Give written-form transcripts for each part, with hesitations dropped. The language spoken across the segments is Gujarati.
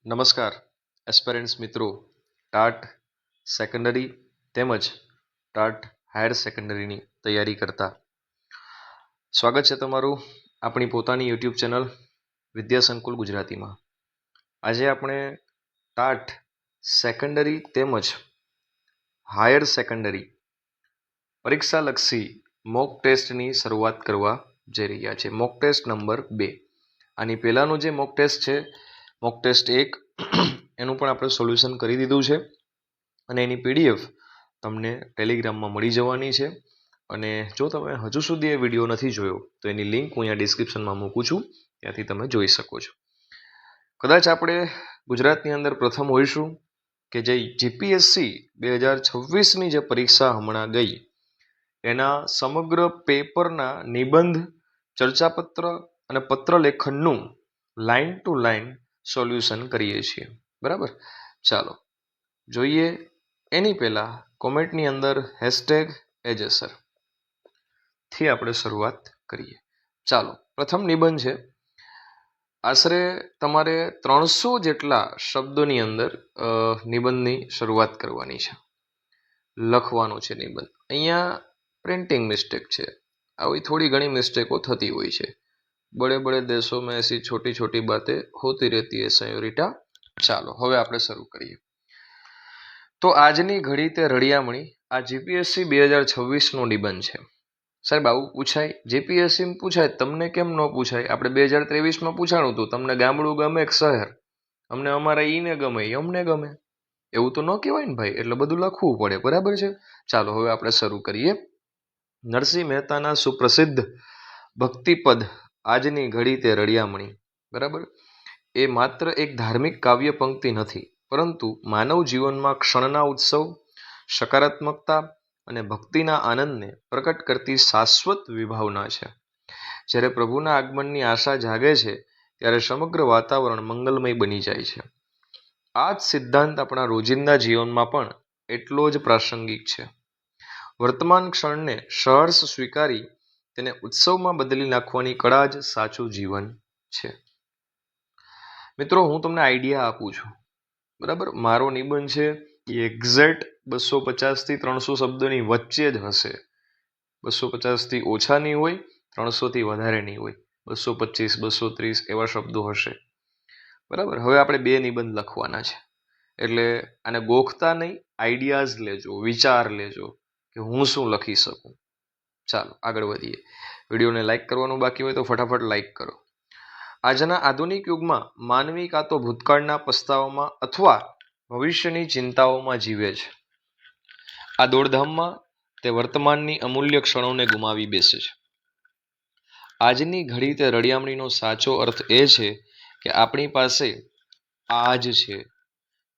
નમસ્કાર એસ્પિરન્ટ્સ મિત્રો, ટાટ સેકન્ડરી તેમજ ટાટ હાયર સેકન્ડરીની તૈયારી કરતા સ્વાગત છે તમારું આપણી પોતાની યુટ્યુબ ચેનલ વિદ્યા સંકુલ ગુજરાતીમાં. આજે આપણે ટાટ સેકન્ડરી તેમજ હાયર સેકન્ડરી પરીક્ષાલક્ષી મોક ટેસ્ટની શરૂઆત કરવા જઈ રહ્યા છે. Mock test number 2. આની પહેલાંનું જે મોક ટેસ્ટ છે, મોક ટેસ્ટ 1, એનું પણ આપણે સોલ્યુશન કરી દીધું છે અને એની પીડીએફ તમને ટેલિગ્રામમાં મળી જવાની છે. અને જો તમે હજુ સુધી એ વિડીયો નથી જોયો તો એની લિંક હું અહીંયા ડિસ્ક્રિપ્શનમાં મૂકું છું, ત્યાંથી તમે જોઈ શકો છો. કદાચ આપણે ગુજરાતની અંદર પ્રથમ હોઈશું કે જે જીપીએસસી 2026ની જે પરીક્ષા હમણાં ગઈ એના સમગ્ર પેપરના નિબંધ, ચર્ચાપત્ર અને પત્રલેખનનું લાઇન ટુ લાઇન સોલ્યુશન કરીએ છીએ. બરાબર, ચાલો જોઈએ. એની પહેલાં કોમેન્ટની અંદર #એજેસર થી આપણે શરૂઆત કરીએ. ચાલો, પ્રથમ નિબંધ છે. આશરે તમારે 300 જેટલા શબ્દોની અંદર નિબંધની શરૂઆત કરવાની છે, લખવાનો છે નિબંધ. અહીંયા પ્રિન્ટિંગ મિસ્ટેક છે, આવી થોડી ઘણી મિસ્ટેકો થતી હોય છે. બड़े बड़े देशों में ऐसी छोटी छोटी बातें होती रहती है संयोरिटा. ચાલો હવે આપણે શરૂ કરીએ. તો આજની ઘડી તે રળિયામણી આ જીપીએસસી 2026નો નિબંધ છે. સાહેબ આવું પૂછાય? જીપીએસસી પૂછાય, તમને કેમ ન પૂછાય? આપણે 2023માં પૂછાણું હતું, તમને ગામડું ગમે કે શહેર? અમને અમારા ઈને ગમે અમને ગમે, એવું તો ન કહેવાય ને ભાઈ. એટલે બધું લખવું પડે, બરાબર છે. ચાલો હવે આપણે શરૂ કરીએ. નરસિંહ મહેતાના સુપ્રસિદ્ધ ભક્તિપદ આજની ઘડી તે રળિયામણી, બરાબર, એ માત્ર એક ધાર્મિક કાવ્ય પંક્તિ નથી, પરંતુ માનવ જીવનમાં ક્ષણના ઉત્સવ, સકારાત્મકતા અને ભક્તિના આનંદને પ્રકટ કરતી શાશ્વત વિભાવના છે. જ્યારે પ્રભુના આગમનની આશા જાગે છે ત્યારે સમગ્ર વાતાવરણ મંગલમય બની જાય છે. આ જ સિદ્ધાંત આપણા રોજિંદા જીવનમાં પણ એટલો જ પ્રાસંગિક છે. વર્તમાન ક્ષણને સહર્ષ સ્વીકારી તેને ઉત્સવમાં બદલી નાખવાની કળા જ સાચું જીવન છે. મિત્રો, હું તમને આઈડિયા આપું છું, બરાબર. મારો નિબંધ છે એ એક્ઝેક્ટ 250થી 300 શબ્દોની વચ્ચે જ હશે. 250થી ઓછા નહીં હોય, 300થી વધારે નહીં હોય, 225, 230 એવા શબ્દો હશે, બરાબર. હવે આપણે 2 નિબંધ લખવાના છે, એટલે આને ગોખતા નહીં, આઈડિયાઝ લેજો, વિચાર લેજો કે હું શું લખી શકું. ચાલો આગળ વધીએ. વિડીયોને લાઈક કરવાનું બાકી હોય તો ફટાફટ લાઈક કરો. આજના આધુનિક યુગમાં માનવી કાં તો ભૂતકાળના પસ્તાવામાં અથવા ભવિષ્યની ચિંતાઓમાં જીવે છે. આ દોડધામમાં તે વર્તમાનની અમૂલ્ય ક્ષણોને ગુમાવી બેસે છે. આજની ઘડી તે રળિયામણીનો સાચો અર્થ એ છે કે આપણી પાસે આજ છે,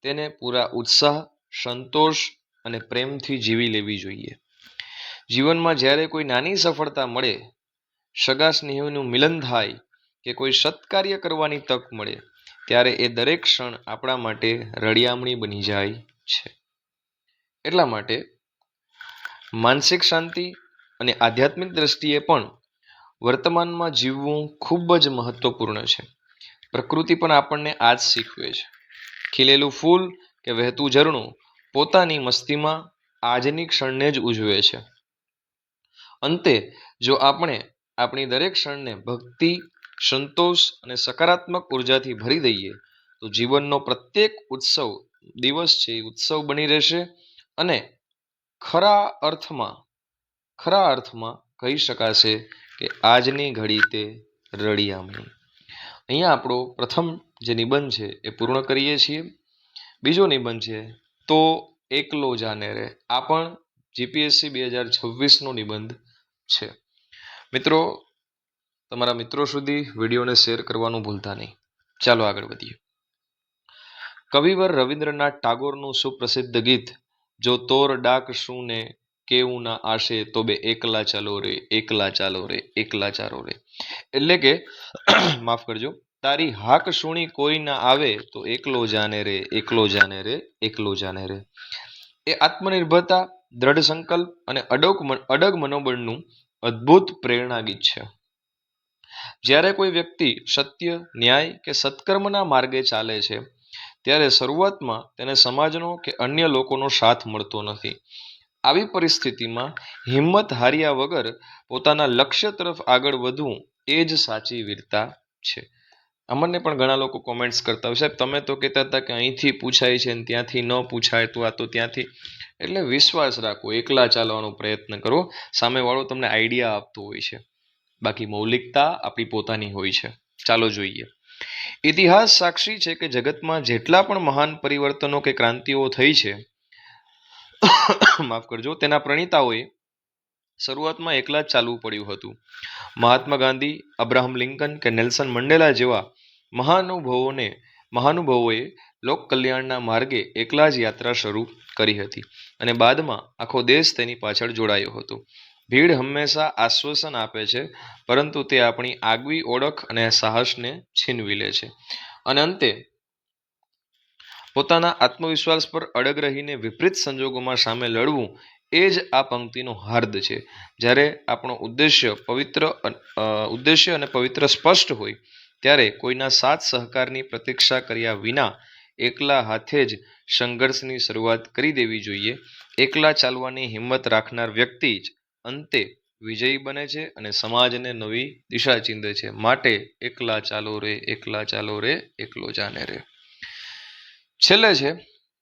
તેને પૂરા ઉત્સાહ, સંતોષ અને પ્રેમથી જીવી લેવી જોઈએ. જીવનમાં જ્યારે કોઈ નાની સફળતા મળે, સગા સ્નેહીનું મિલન થાય કે કોઈ સત્કાર્ય કરવાની તક મળે, ત્યારે એ દરેક ક્ષણ આપણા માટે રળિયામણી બની જાય છે. એટલા માટે માનસિક શાંતિ અને આધ્યાત્મિક દ્રષ્ટિએ પણ વર્તમાનમાં જીવવું ખૂબ જ મહત્વપૂર્ણ છે. પ્રકૃતિ પણ આપણને આ જ શીખવે છે. ખીલેલું ફૂલ કે વહેતું ઝરણું પોતાની મસ્તીમાં આજની ક્ષણને જ ઉજવે છે. અંતે જો આપણે આપણી દરેક ક્ષણને ભક્તિ, સંતોષ અને સકારાત્મક ઉર્જાથી ભરી દઈએ તો જીવનનો પ્રત્યેક દિવસ છે એ ઉત્સવ બની રહેશે અને ખરા અર્થમાં કહી શકાશે કે આજની ઘડી તે રળિયામણી. અહીંયા આપણો પ્રથમ જે નિબંધ છે એ પૂર્ણ કરીએ છીએ. બીજો નિબંધ છે તો એકલો જાને રે. આ પણ જીપીએસસી 2026નો નિબંધ છે. મિત્રો, તમારા મિત્રો સુધી વિડીયોને શેર કરવાનું ભૂલતા નહીં. ચાલો આગળ વધીએ. કવિવર રવિન્દ્રનાથ ટાગોરનું સુપ્રસિદ્ધ ગીત જો તોર ડાક શું ને કેવું ના આશે તો બે એકલા ચાલો રે, એકલા ચાલો રે, એકલા ચાલો રે. એટલે કે માફ કરજો, તારી હાક સુણી કોઈ ના આવે તો એકલો જાને રે, એકલો જાને રે, એકલો જાને રે. એ આત્મનિર્ભરતા, દ્રઢ સંકલ્પ અને અડગ મનોબળનું અદ્ભુત પ્રેરણા ગીત છે. જ્યારે કોઈ વ્યક્તિ સત્ય, ન્યાય કે સત્કર્મના માર્ગે ચાલે છે ત્યારે શરૂઆતમાં તેને સમાજનો કે અન્ય લોકોનો સાથ મળતો નથી. આવી પરિસ્થિતિમાં હિંમત હાર્યા વગર પોતાના લક્ષ્ય તરફ આગળ વધવું એ જ સાચી વીરતા છે. અમને પણ ઘણા લોકો કોમેન્ટ્સ કરતા હોય, સાહેબ તમે તો કહેતા હતા કે અહીંથી પૂછાય છે ને ત્યાંથી ન પૂછાય તો આ તો ત્યાંથી. એટલે વિશ્વાસ રાખો, એકલા ચાલવાનો પ્રયત્ન કરો, સામેવાળો તમને આઈડિયા આપતો હોય છે, બાકી મૌલિકતા આપણી પોતાની હોય છે. ચાલો જોઈએ. ઇતિહાસ સાક્ષી છે કે જગતમાં જેટલા પણ મહાન પરિવર્તનો કે ક્રાંતિઓ થઈ છે, માફ કરજો, તેના પ્રણીતાઓએ શરૂઆતમાં એકલા જ ચાલવું પડ્યું હતું. મહાત્મા ગાંધી, અબ્રાહમ લિંકન કે નેલ્સન મંડેલા જેવા મહાનુભાવોએ લોક કલ્યાણના માર્ગે એકલા જ યાત્રા શરૂ કરી હતી અને બાદમાં આખો દેશ તેની પાછળ જોડાયો હતો. ભીડ હંમેશા આશ્વાસન આપે છે, પરંતુ તે આપણી આગવી ઓળખ અને સાહસને છીનવી લે છે. અને અંતે પોતાના આત્મવિશ્વાસ પર અડગ રહીને વિપરીત સંજોગોમાં સામે લડવું એ જ આ પંક્તિનો હાર્દ છે. જ્યારે આપણો ઉદ્દેશ્ય અને પવિત્ર સ્પષ્ટ હોય ત્યારે કોઈના સાથ સહકારની પ્રતીક્ષા કર્યા વિના એકલા હાથે જ સંઘર્ષની શરૂઆત કરી દેવી જોઈએ. એકલા ચાલવાની હિંમત રાખનાર વ્યક્તિ જ અંતે વિજયી બને છે અને સમાજને નવી દિશા ચીંધે છે. માટે એકલા ચાલો રે, એકલા ચાલો રે, એકલો જાને રે. છેલ્લે છે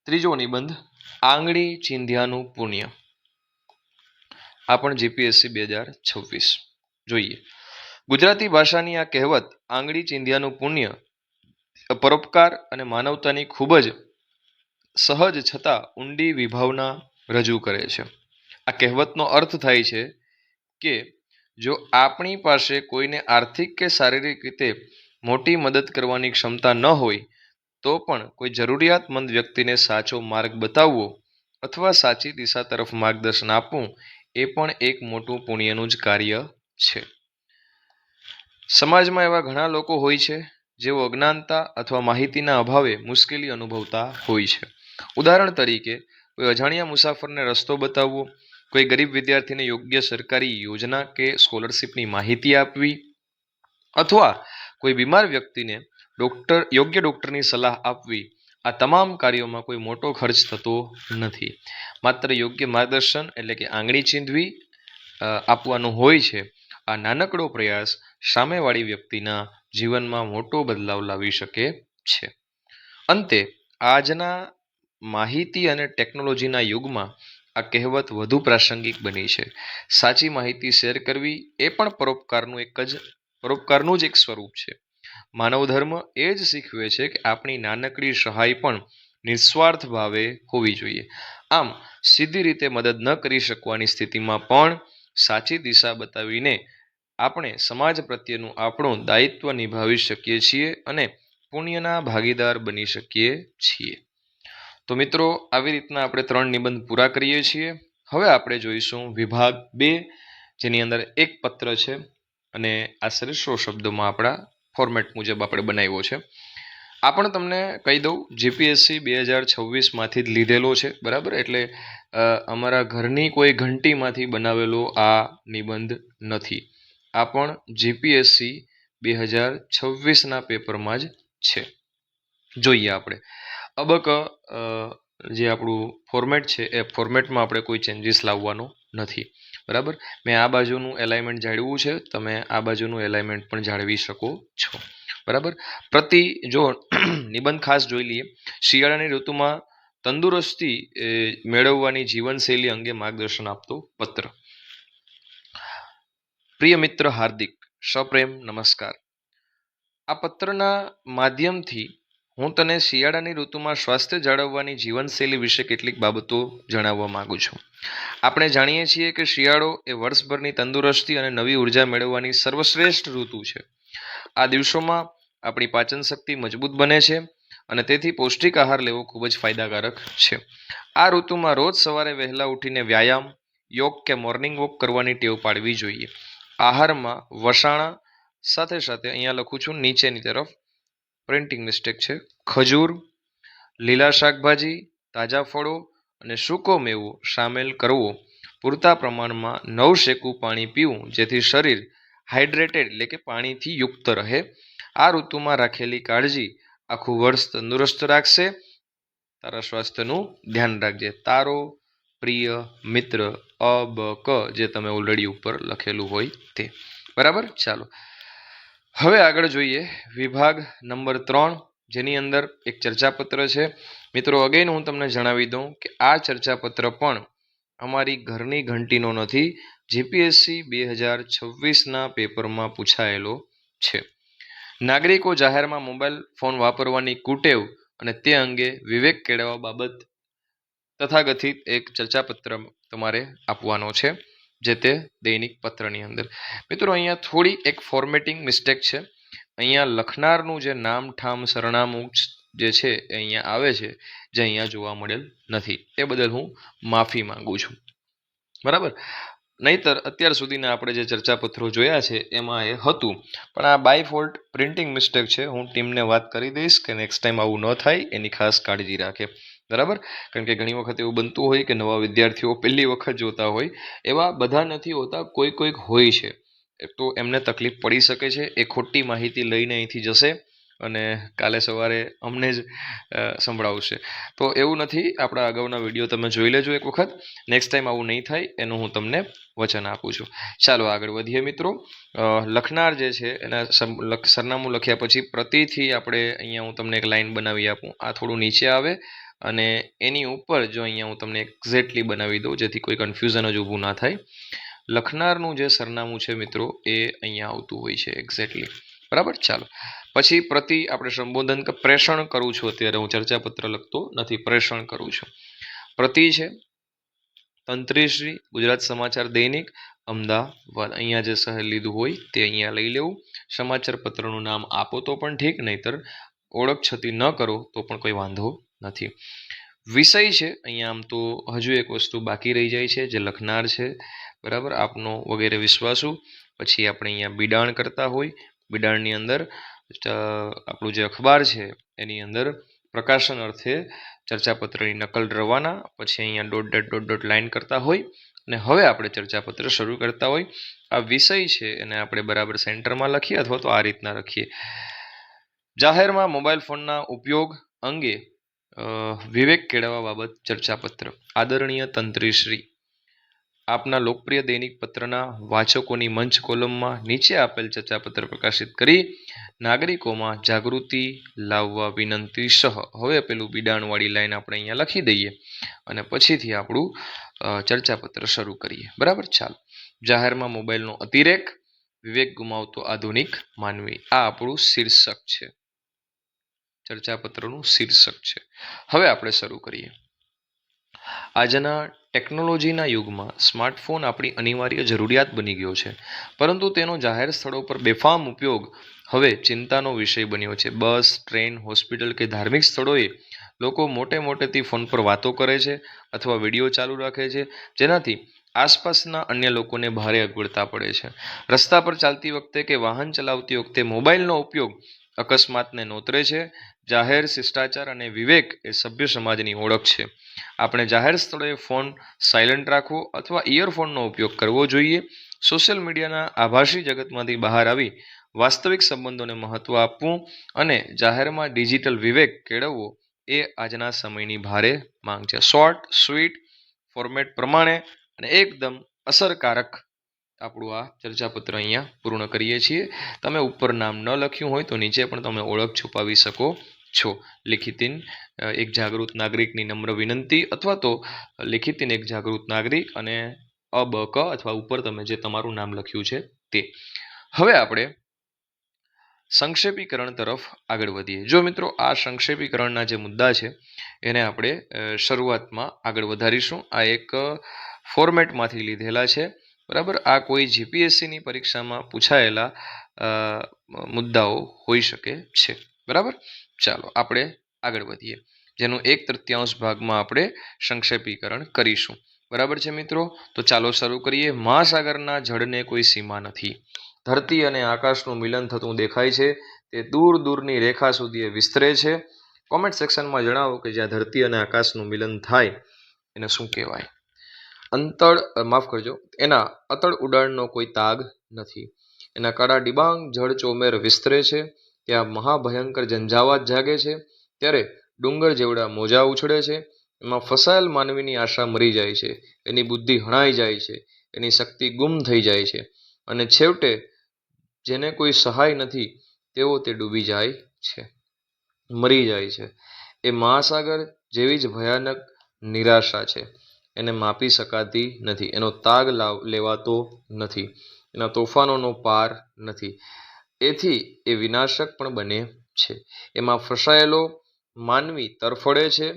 ત્રીજો નિબંધ, આંગળી ચીંધ્યાનું પુણ્ય. આ પણ જીપીએસસી 2026. જોઈએ. ગુજરાતી ભાષાની આ કહેવત આંગળી ચીંધ્યાનું પુણ્ય પરોપકાર અને માનવતાની ખૂબ જ સહજ છતાં ઊંડી વિભાવના રજૂ કરે છે. આ કહેવતનો અર્થ થાય છે કે જો આપણી પાસે કોઈને આર્થિક કે શારીરિક રીતે મોટી મદદ કરવાની ક્ષમતા ન હોય તો પણ કોઈ જરૂરિયાતમંદ વ્યક્તિને સાચો માર્ગ બતાવવો અથવા સાચી દિશા તરફ માર્ગદર્શન આપવું એ પણ એક મોટું પુણ્યનું જ કાર્ય છે. સમાજમાં એવા ઘણા લોકો હોય છે જેઓ અજ્ઞાનતા અથવા માહિતીના અભાવે મુશ્કેલી અનુભવતા હોય છે. ઉદાહરણ તરીકે કોઈ અજાણ્યા મુસાફરને રસ્તો બતાવવો, કોઈ ગરીબ વિદ્યાર્થીને યોગ્ય સરકારી યોજના કે સ્કોલરશિપની માહિતી આપવી, અથવા કોઈ બીમાર વ્યક્તિને યોગ્ય ડૉક્ટરની સલાહ આપવી. આ તમામ કાર્યોમાં કોઈ મોટો ખર્ચ થતો નથી. માત્ર યોગ્ય માર્ગદર્શન એટલે કે આંગળી ચીંધવી આપવાનું હોય છે. આ નાનકડો પ્રયાસ સામેવાળી વ્યક્તિના જીવનમાં મોટો બદલાવ લાવી શકે છે. અંતે આજના માહિતી અને ટેકનોલોજીના યુગમાં આ કહેવત વધુ પ્રાસંગિક બની છે. સાચી માહિતી શેર કરવી એ પણ પરોપકારનું જ એક સ્વરૂપ છે. માનવ ધર્મ એ જ શીખવે છે કે આપણી નાનકડી સહાય પણ નિસ્વાર્થ ભાવે હોવી જોઈએ. આમ સીધી રીતે મદદ ન કરી શકવાની સ્થિતિમાં પણ સાચી દિશા બતાવીને આપણે સમાજ પ્રત્યેનું આપણું દાયિત્વ નિભાવી શકીએ છીએ અને પુણ્યના ભાગીદાર બની શકીએ છીએ. તો મિત્રો, આવી રીતના આપણે 3 નિબંધ પૂરા કરીએ છીએ. હવે આપણે જોઈશું વિભાગ 2, જેની અંદર એક પત્ર છે અને આશરે 100 શબ્દોમાં આપણા ફોર્મેટ મુજબ આપણે બનાવ્યો છે. આ પણ તમને કહી દઉં, જીપીએસસી 2026માંથી જ લીધેલો છે, બરાબર. એટલે અમારા ઘરની કોઈ ઘંટીમાંથી બનાવેલો આ નિબંધ નથી. આ પણ જીપીએસસી 2026ના પેપરમાં જ છે. જોઈએ આપણે અબક જે આપણું ફોર્મેટ છે એ ફોર્મેટમાં આપણે કોઈ ચેન્જીસ લાવવાનો નથી, બરાબર. મેં આ બાજુનું એલાઇનમેન્ટ જાળવ્યું છે, તમે આ બાજુનું એલાઇનમેન્ટ પણ જાળવી શકો છો, બરાબર. જો નિબંધ ખાસ જોઈ લઈએ. શિયાળાની ઋતુમાં તંદુરસ્તી મેળવવાની જીવનશૈલી અંગે માર્ગદર્શન આપતો પત્ર. પ્રિય મિત્ર હાર્દિક, સપ્રેમ નમસ્કાર. આ પત્રના માધ્યમથી હું તને શિયાળાની ઋતુમાં સ્વાસ્થ્ય જાળવવાની જીવનશૈલી વિશે કેટલીક બાબતો જણાવવા માંગુ છું. આપણે જાણીએ છીએ કે શિયાળો એ વર્ષભરની તંદુરસ્તી અને નવી ઉર્જા મેળવવાની સર્વશ્રેષ્ઠ ઋતુ છે. આ દિવસોમાં આપણી પાચન શક્તિ મજબૂત બને છે અને તેથી પૌષ્ટિક આહાર લેવો ખૂબ જ ફાયદાકારક છે. આ ઋતુમાં રોજ સવારે વહેલા ઉઠીને વ્યાયામ, યોગ કે મોર્નિંગ વોક કરવાની ટેવ પાડવી જોઈએ. આહારમાં વસાણા સાથે અહીંયા લખું છું નીચેની તરફ, પ્રિન્ટિંગ મિસ્ટેક છે, ખજૂર, લીલા શાકભાજી, તાજા ફળો અને સૂકો મેવો સામેલ કરવો. પૂરતા પ્રમાણમાં નવશેકું પાણી પીવું જેથી શરીર હાઇડ્રેટેડ એટલે કે પાણીથી યુક્ત રહે. આ ઋતુમાં રાખેલી કાળજી આખું વર્ષ તંદુરસ્ત રાખશે. તારા સ્વાસ્થ્યનું ધ્યાન રાખજે. તારો પ્રિય મિત્ર અબક, જે તમે ઓલરેડી ઉપર લખેલું હોય તે. બરાબર. ચાલો હવે આગળ જોઈએ વિભાગ નંબર 3, જેની અંદર એક ચર્ચાપત્ર છે. મિત્રો અગેન હું તમને જણાવી દઉં કે આ ચર્ચાપત્ર પણ અમારી ઘરની ઘંટીનો નથી, જીપીએસસી 2026ના પેપરમાં પૂછાયેલો છે. નાગરિકો જાહેરમાં મોબાઈલ ફોન વાપરવાની કુટેવ અને તે અંગે વિવેક કેળવવા બાબત તથાકથિત એક ચર્ચાપત્ર તમારે આપવાનો છે, જે તે દૈનિક પત્રની અંદર. મિત્રો અહીંયા થોડી એક ફોર્મેટિંગ મિસ્ટેક છે. અહીંયા લખનારનું જે નામ ઠામ સરનામું જે છે એ અહીંયા આવે છે, જે અહીંયા જોવા મળેલ નથી. એ બદલ હું માફી માંગુ છું. બરાબર. નહીતર અત્યાર સુધીના આપણે જે ચર્ચાપત્રો જોયા છે એમાં એ હતું, પણ આ બાય ફોલ્ટ પ્રિન્ટિંગ મિસ્ટેક છે. હું ટીમને વાત કરી દઈશ કે નેક્સ્ટ ટાઈમ આવું ન થાય એની ખાસ કાળજી રાખે. બરાબર. કારણ કે ઘણી વખત એવું બનતું હોય કે નવા વિદ્યાર્થીઓ પહેલી વખત જોતા હોય. એવા બધા નથી હોતા, કોઈક હોય છે, તો એમને તકલીફ પડી શકે છે. એ ખોટી માહિતી લઈને અહીંથી જશે અને કાલે સવારે અમને જ સંભળાવશે. તો એવું નથી. આપણા અગાઉના વિડીયો તમે જોઈ લેજો એક વખત. નેક્સ્ટ ટાઈમ આવું નહીં થાય એનું હું તમને વચન આપું છું. ચાલો આગળ વધીએ મિત્રો. લખનાર જે છે એના સરનામું લખ્યા પછી પ્રતિથી આપણે અહીંયા હું તમને એક લાઈન બનાવી આપું. આ થોડું નીચે આવે અને એની ઉપર જો અહીંયા હું તમને એક્ઝેક્ટલી બનાવી દઉં, જેથી કોઈ કન્ફ્યુઝન જ ઊભું ના થાય. લખનારનું જે સરનામું છે મિત્રો એ અહીંયા આવતું હોય છે એક્ઝેક્ટલી. બરાબર. ચાલો પછી પ્રતિ આપણે સંબોધન પ્રેષણ કરું છું. અત્યારે હું ચર્ચાપત્ર લખતો નથી, પ્રેષણ કરું છું. પ્રતિ છે તંત્રીશ્રી, ગુજરાત સમાચાર દૈનિક, અમદાવાદ. અહીંયા જે શહેર લીધું હોય તે અહીંયા લઈ લેવું. સમાચાર પત્રનું નામ આપો તો પણ ઠીક, નહીતર ઓળખ છતી ન કરો તો પણ કોઈ વાંધો નથી. વિષય છે અહીંયા આમ તો હજુ એક વસ્તુ બાકી રહી જાય છે, જે લખનાર છે. બરાબર. આપનો વગેરે વિશ્વાસુ. પછી આપણે અહીંયા બિડાણ કરતા હોય. બિડાણની અંદર આપણું જે અખબાર છે એની અંદર પ્રકાશન અર્થે ચર્ચાપત્રની નકલ રવાના. પછી અહીંયા ડોટ લાઈન કરતા હોય અને હવે આપણે ચર્ચાપત્ર શરૂ કરતા હોય. આ વિષય છે એને આપણે બરાબર સેન્ટરમાં લખીએ અથવા તો આ રીતના લખીએ. જાહેરમાં મોબાઈલ ફોનના ઉપયોગ અંગે વિવેક કેળવવા બાબત ચર્ચાપત્ર. આદરણીય તંત્રીશ્રી, આપના લોકપ્રિય દૈનિક પત્રના વાચકોની મંચ કોલમમાં નીચે આપેલ ચર્ચાપત્ર પ્રકાશિત કરી નાગરિકોમાં જાગૃતિ લાવવા વિનંતી સહ. હવે પેલું બિડાણવાળી લાઈન આપણે અહીંયા લખી દઈએ અને પછીથી આપણું ચર્ચાપત્ર શરૂ કરીએ. બરાબર. ચાલો. જાહેરમાં મોબાઈલનો અતિરેક, વિવેક ગુમાવતો આધુનિક માનવી. આ આપણું શીર્ષક છે, ચર્ચાપત્રનું શીર્ષક છે. હવે આપણે શરૂ કરીએ. આજના ટેકનોલોજીના યુગમાં સ્માર્ટફોન આપણી અનિવાર્ય જરૂરિયાત બની ગયો છે, પરંતુ તેનો જાહેર સ્થળો પર બેફામ ઉપયોગ હવે ચિંતાનો વિષય બન્યો છે. બસ, ટ્રેન, હોસ્પિટલ કે ધાર્મિક સ્થળોએ લોકો મોટેથી ફોન પર વાતો કરે છે અથવા વિડીયો ચાલુ રાખે છે, જેનાથી આસપાસના અન્ય લોકોને ભારે અગવડતા પડે છે. રસ્તા પર ચાલતી વખતે કે વાહન ચલાવતી વખતે મોબાઈલનો ઉપયોગ અકસ્માતને નોતરે છે. જાહેર શિષ્ટાચાર અને વિવેક એ સભ્ય સમાજની ઓળખ છે. આપણે જાહેર સ્થળોએ ફોન સાયલન્ટ રાખવો અથવા ઇયરફોનનો ઉપયોગ કરવો જોઈએ. સોશિયલ મીડિયાના આભાસી જગતમાંથી બહાર આવી વાસ્તવિક સંબંધોને મહત્વ આપવું અને જાહેરમાં ડિજિટલ વિવેક કેળવવો એ આજના સમયની ભારે માંગ છે. શોર્ટ સ્વીટ ફોર્મેટ પ્રમાણે અને એકદમ અસરકારક આપણું આ ચર્ચાપત્ર અહીંયા પૂર્ણ કરીએ છીએ. તમે ઉપર નામ ન લખ્યું હોય તો નીચે પણ તમે ઓળખ છુપાવી શકો છો. લિખિતિન એક જાગૃત નાગરિકની નમ્ર વિનંતી અથવા તો લિખિતિન એક જાગૃત નાગરિક અને અબક અથવા ઉપર તમે જે તમારું નામ લખ્યું છે તે. હવે આપણે સંક્ષેપીકરણ તરફ આગળ વધીએ. જો મિત્રો આ સંક્ષેપીકરણના જે મુદ્દા છે એને આપણે શરૂઆતમાં આગળ વધારીશું. આ એક ફોર્મેટમાંથી લીધેલા છે. બરાબર. આ કોઈ જીપીએસસીની પરીક્ષામાં પૂછાયેલા મુદ્દાઓ હોઈ શકે છે. બરાબર. ચાલો આપણે આગળ વધીએ, જેનું 1/3 ભાગમાં આપણે સંક્ષેપીકરણ કરીશું. બરાબર છે મિત્રો. તો ચાલો શરૂ કરીએ. મહાસાગરના જળને કોઈ સીમા નથી. ધરતી અને આકાશનું મિલન થતું દેખાય છે. તે દૂરની રેખા સુધી વિસ્તરે છે. કોમેન્ટ સેક્શનમાં જણાવો કે જ્યાં ધરતી અને આકાશનું મિલન થાય એને શું કહેવાય. એના અતળ ઉડાણનો કોઈ તાગ નથી. એના કાળા ડિબાંગ જળ ચોમેર વિસ્તરે છે. કે આ મહાભયંકર ઝંઝાવાત જાગે છે ત્યારે ડુંગર જેવડા મોજા ઉછળે છે. એમાં ફસાયેલ માનવીની આશા મરી જાય છે, એની બુદ્ધિ હણાઈ જાય છે, એની શક્તિ ગુમ થઈ જાય છે અને છેવટે જેને કોઈ સહાય નથી તેવો તે ડૂબી જાય છે, મરી જાય છે. એ મહાસાગર જેવી જ ભયાનક નિરાશા છે. એને માપી શકાતી નથી, એનો તાગ લેવાતો નથી, એના તોફાનોનો પાર નથી. એથી એ વિનાશક પણ બને છે. એમાં ફસાયેલો માનવી તરફડે છે,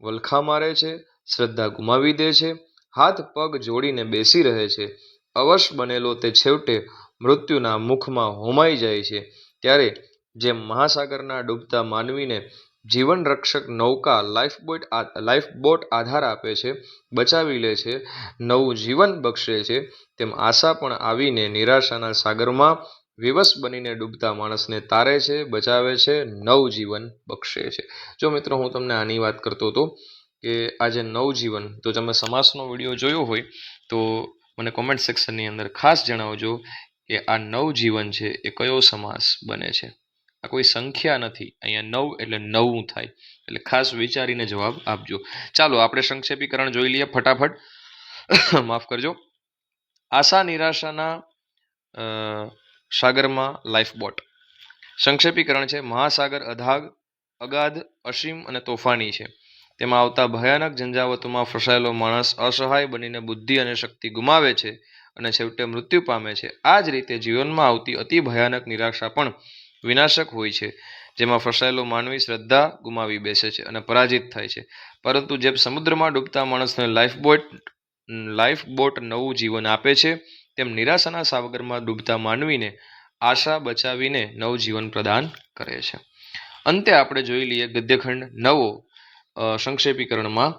વલખા મારે છે, શ્રદ્ધા ગુમાવી દે છે, હાથ પગ જોડીને બેસી રહે છે. અવશ બનેલો તે છેવટે મૃત્યુના મુખમાં હોમાઈ જાય છે. ત્યારે જેમ મહાસાગરના ડૂબતા માનવીને જીવન રક્ષક નૌકા લાઈફબોટ આધાર આપે છે, બચાવી લે છે, નવું જીવન બક્ષે છે, તેમ આશા પણ આવીને નિરાશાના સાગરમાં વિવશ બનીને ડૂબતા માણસને તારે છે, બચાવે છે, નવજીવન બક્ષે છે. જો મિત્રો હું તમને આની વાત કરતો હતો કે આ જે નવજીવન, તો તમે સમાસનો વિડીયો જોયો હોય તો મને કોમેન્ટ સેક્શનની અંદર ખાસ જણાવજો કે આ નવજીવન છે એ કયો સમાસ બને છે. આ કોઈ સંખ્યા નથી, અહીંયા નવ એટલે નવું થાય, એટલે ખાસ વિચારીને જવાબ આપજો. ચાલો આપણે સંક્ષેપીકરણ જોઈ લઈએ ફટાફટ. માફ કરજો. આશા નિરાશાના સાગરમાં લાઈફબોટ. સંક્ષેપીકરણ છે: મહાસાગર અગાધ, અસીમ અને તોફાની છે. તેમાં આવતા ભયાનક ઝંઝાવતોમાં ફસાયેલો માણસ અસહાય બનીને બુદ્ધિ અને શક્તિ ગુમાવે છે અને છેવટે મૃત્યુ પામે છે. આ જ રીતે જીવનમાં આવતી અતિ ભયાનક નિરાશા પણ વિનાશક હોય છે, જેમાં ફસાયેલો માનવી શ્રદ્ધા ગુમાવી બેસે છે અને પરાજિત થાય છે. પરંતુ જેમ સમુદ્રમાં ડૂબતા માણસને લાઈફબોટ નવું જીવન આપે છે, તેમ નિરાશાના સાગરમાં ડૂબતા માનવીને આશા બચાવીને નવજીવન પ્રદાન કરે છે. અંતે આપણે જોઈ લઈએ ગદ્યખંડ નવો સંક્ષેપીકરણમાં.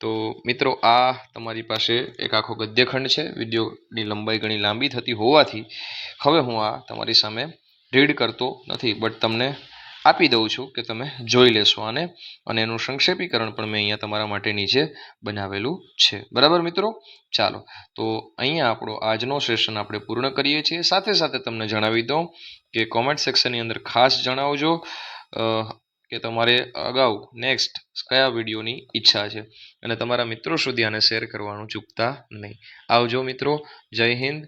તો મિત્રો આ તમારી પાસે એક આખો ગદ્યખંડ છે. વિડીયોની લંબાઈ ઘણી લાંબી થતી હોવાથી હવે હું આ તમારી સામે રીડ કરતો નથી, બટ તમને આપી દઉં છું કે તમે જોઈ લેશો આને, અને એનું સંક્ષેપીકરણ પણ મેં અહીંયા તમારા માટે નીચે બનાવેલું છે. બરાબર મિત્રો? ચાલો, તો અહીંયા આપણો આજનો સેશન આપણે પૂર્ણ કરીએ છીએ. સાથે સાથે તમને જણાવી દઉં કે કોમેન્ટ સેક્શનની અંદર ખાસ જણાવજો કે તમારે અગાઉ નેક્સ્ટ કયા વિડીયોની ઈચ્છા છે, અને તમારા મિત્રો સુધી આને શેર કરવાનું ચૂકતા નહીં. આવજો મિત્રો. જય હિન્દ.